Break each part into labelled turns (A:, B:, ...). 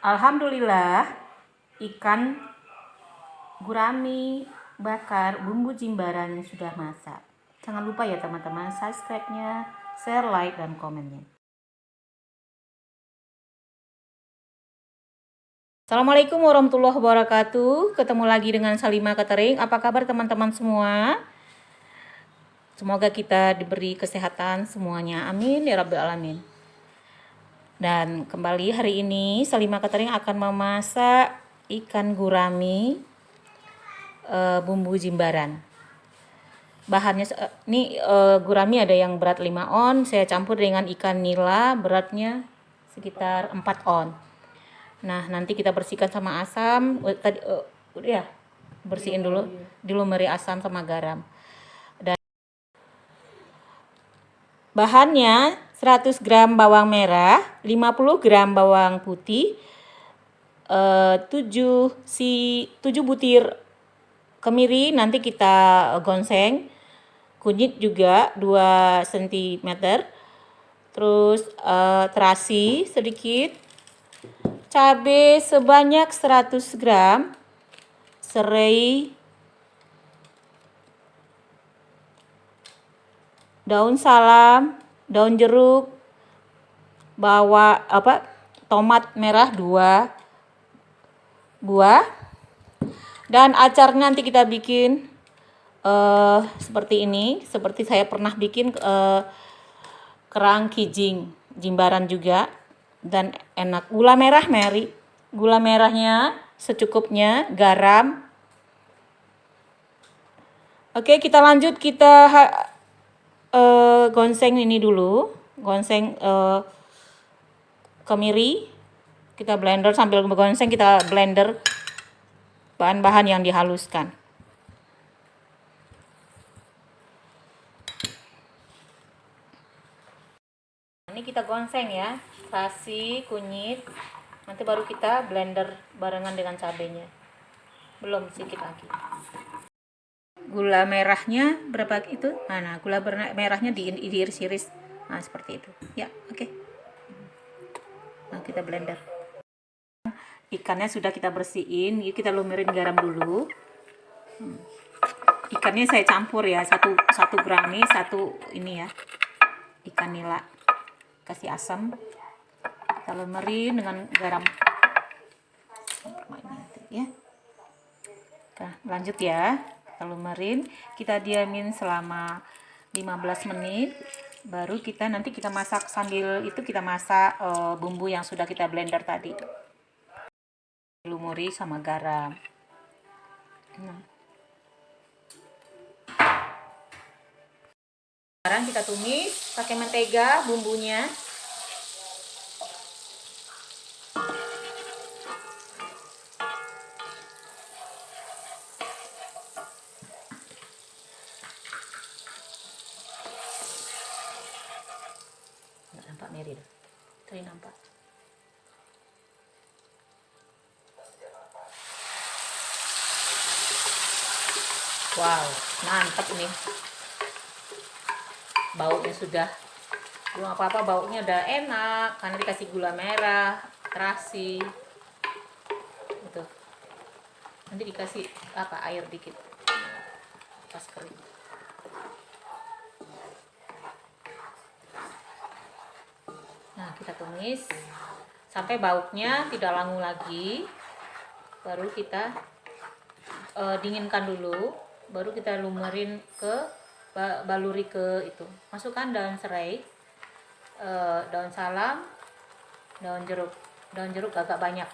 A: Alhamdulillah, ikan gurami bakar bumbu jimbaran sudah masak. Jangan lupa ya teman-teman, subscribe-nya, share, like, dan komennya. Assalamualaikum warahmatullahi wabarakatuh. Ketemu lagi dengan Salima Catering. Apa kabar teman-teman semua? Semoga kita diberi kesehatan semuanya. Amin ya rabbal alamin. Dan kembali hari ini Salima Catering akan memasak ikan gurami bumbu jimbaran. Bahannya ini gurami ada yang berat 5 on, saya campur dengan ikan nila beratnya sekitar 4 on. Nah, nanti kita bersihkan sama asam. Tadi udah ya, bersihin dulu, dilumuri asam sama garam. Dan bahannya 100 gram bawang merah, 50 gram bawang putih, 7 butir kemiri nanti kita gongseng, kunyit juga 2 cm, terus terasi sedikit, cabai sebanyak 100 gram, serai, daun salam, daun jeruk, tomat merah 2 buah, dan acarnya nanti kita bikin seperti ini, seperti saya pernah bikin kerang kijing jimbaran juga, dan enak. Gula merah gula merahnya secukupnya, garam. Oke, kita lanjut, kita gongseng ini dulu, gongseng kemiri, kita blender, sambil gongseng kita blender bahan-bahan yang dihaluskan. Ini kita gongseng ya, terasi, kunyit, nanti baru kita blender barengan dengan cabenya. Belum, sedikit lagi. Gula merahnya berapa itu? Nah, gula merahnya diiris-iris. Nah, seperti itu. Ya, oke. Nah, kita blender. Ikannya sudah kita bersihin, kita lumerin garam dulu. Ikannya saya campur ya, satu gurami, satu ini ya, ikan nila. Kasih asam, kita lumerin dengan garam. Ya. Nah, lanjut ya, kita lumerin, kita diamin selama 15 menit. Baru nanti kita masak, sambil itu kita masak bumbu yang sudah kita blender tadi. Lumuri sama garam. Nah. Sekarang kita tumis pakai mentega bumbunya. Nggak nampak Mary dah. Tadi nampak. Wow, mantap ini. Baunya sudah, belum apa-apa, baunya udah enak karena dikasih gula merah, terasi. Itu. Nanti dikasih air dikit. Pas kering. Nah, kita tumis sampai baunya tidak langu lagi. Baru kita dinginkan dulu, baru kita lumerin baluri ke itu. Masukkan daun serai, daun salam, daun jeruk. Daun jeruk agak banyak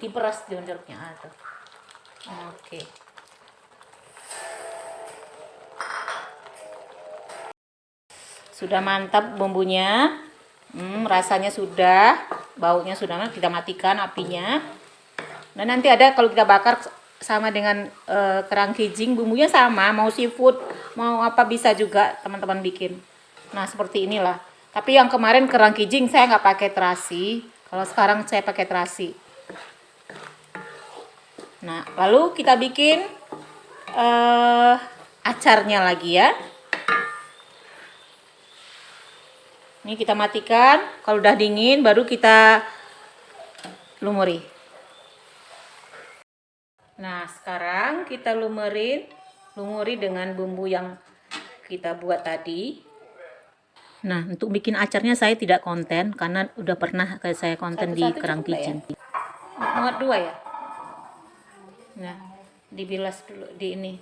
A: diperas daun jeruknya. Oke. Sudah mantap bumbunya. Rasanya sudah, baunya sudah, kita matikan apinya. Nah, nanti ada, kalau kita bakar sama dengan kerang kijing, bumbunya sama, mau seafood, mau apa bisa juga teman-teman bikin. Nah, seperti inilah. Tapi yang kemarin kerang kijing saya nggak pakai terasi, kalau sekarang saya pakai terasi. Nah, lalu kita bikin acarnya lagi ya. Ini kita matikan, kalau udah dingin baru kita lumuri. Nah, sekarang kita lumuri dengan bumbu yang kita buat tadi. Nah, untuk bikin acarnya saya tidak konten karena udah pernah saya konten di Kerang Kitchen. Ya? Muat 2 ya? Nah, dibilas dulu di ini.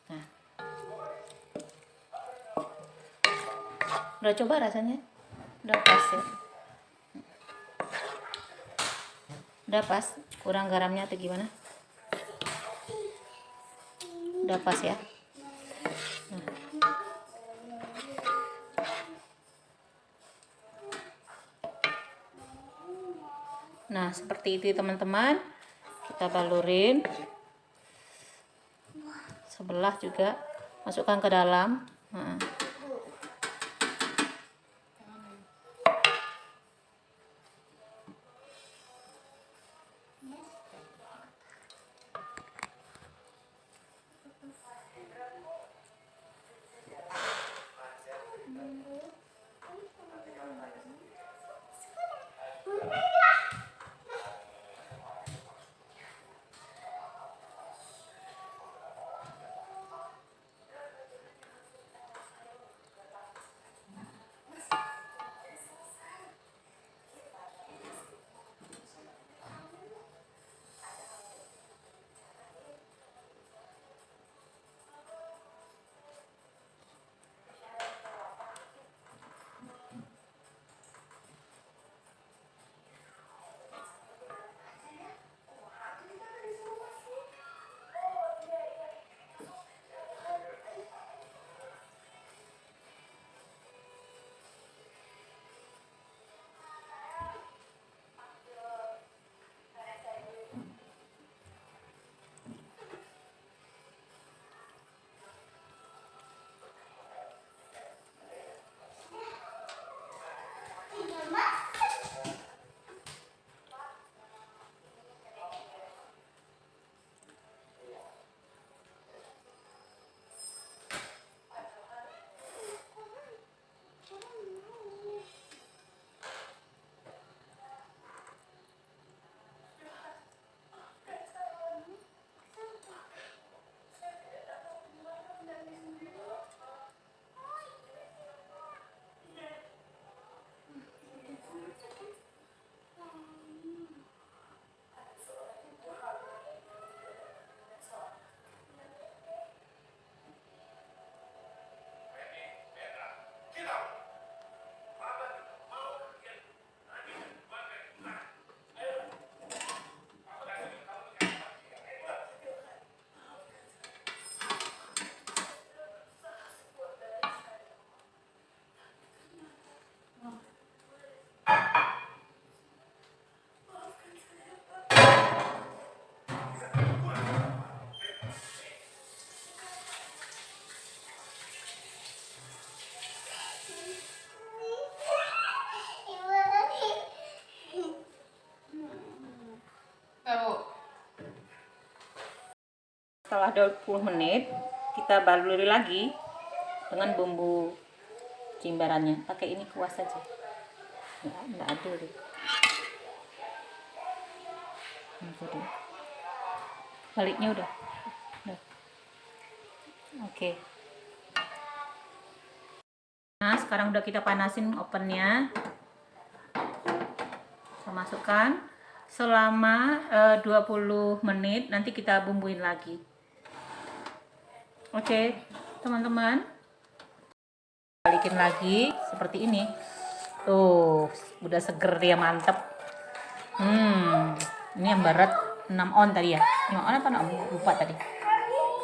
A: Nah. Udah coba rasanya? Udah pas ya? Udah pas? Kurang garamnya atau gimana? Udah pas ya? Nah, seperti itu teman-teman. Kita balurin. Sebelah juga masukkan ke dalam. Setelah 20 menit, kita baluri lagi dengan bumbu cimbarannya. Pakai ini kuas saja. Enggak adil deh. Jadi baliknya udah. Oke. Nah, sekarang udah kita panasin ovennya. Kita masukkan selama 20 menit, nanti kita bumbuin lagi. Oke, teman-teman. Balikin lagi seperti ini. Tuh, udah seger dia, mantep. Ini yang barat 6 on tadi ya. 5 on apa 6? Lupa tadi.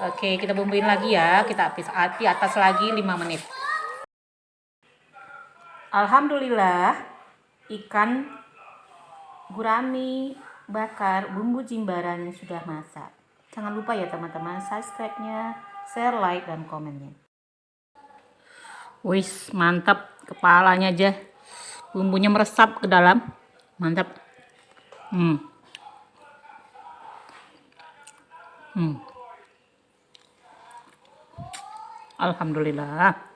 A: Oke, kita bumbuin lagi ya. Kita api atas lagi 5 menit. Alhamdulillah, ikan gurami bakar bumbu jimbaran sudah masak. Jangan lupa ya teman-teman, subscribe-nya, share, like, dan komennya. Wis, mantap, kepalanya aja bumbunya meresap ke dalam, mantap. Alhamdulillah.